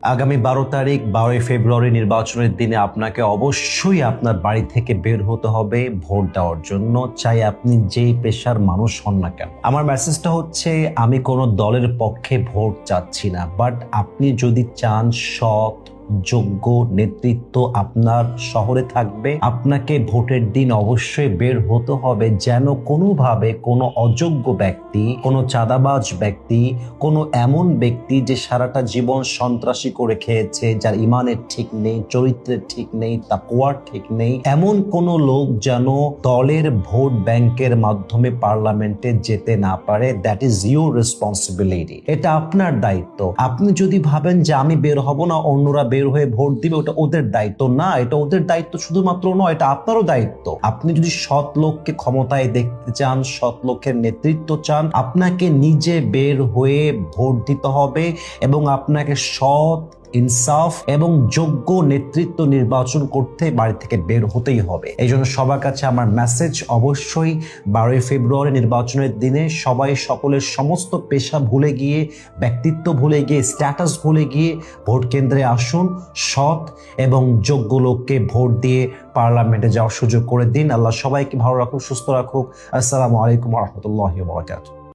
আগামী 12 তারিখ 12 ফেব্রুয়ারি নির্বাচনের দিনে আপনাকে অবশ্যই আপনার বাড়ি থেকে বের হতে হবে ভোট দেওয়ার জন্য, চাই আপনি যেই পেশার মানুষ হন না কেন। আমার মেসেজটা হচ্ছে, আমি কোনো দলের পক্ষে ভোট চাচ্ছি না, বাট আপনি যদি চান সৎ যোগ্য নেতৃত্ব আপনার শহরে থাকবে, আপনাকে ভোটের দিন অবশ্যই বের হতে হবে, যেন কোনোভাবে কোনো অযোগ্য ব্যক্তি, কোনো চাঁদাবাজ ব্যক্তি, কোনো এমন ব্যক্তি যে সারাটা জীবন সন্ত্রাসী করে খেয়েছে, যার ইমানের ঠিক নেই, চরিত্রের ঠিক নেই, তাকওয়ার ঠিক নেই, এমন কোনো লোক যেন দলের ভোট ব্যাংকের মাধ্যমে পার্লামেন্টে যেতে না পারে। দ্যাট ইজ ইউর রেসপন্সিবিলিটি, এটা আপনার দায়িত্ব। আপনি যদি ভাবেন যে আমি বের হব না, অন্যরা বের হয়ে ভোট দিবে, ওটা ওদের দায়িত্ব না। এটা ওদের দায়িত্ব শুধুমাত্র নয়, এটা আপনারও দায়িত্ব। আপনি যদি সৎ লোককে ক্ষমতায় দেখতে চান, সৎ লোকের নেতৃত্ব চান, আপনাকে নিজে বের হয়ে ভোট দিতে হবে এবং আপনাকে সৎ, ইনসাফ এবং যোগ্য নেতৃত্ব নির্বাচন করতে বাড়ি থেকে বের হতেই হবে। এই জন্য সবার কাছে আমার মেসেজ, অবশ্যই 12 ফেব্রুয়ারি নির্বাচনের দিনে সবাই সকলের সমস্ত পেশা ভুলে গিয়ে, ব্যক্তিত্ব ভুলে গিয়ে, স্ট্যাটাস ভুলে গিয়ে ভোট কেন্দ্রে আসুন। সৎ এবং যোগ্য লোককে ভোট দিয়ে পার্লামেন্টে যাওয়ার সুযোগ করে দিন। আল্লাহ সবাইকে ভালো রাখুক, সুস্থ রাখুক। আসসালামু আলাইকুম ওয়া রাহমাতুল্লাহি ওয়া বারাকাতুহু।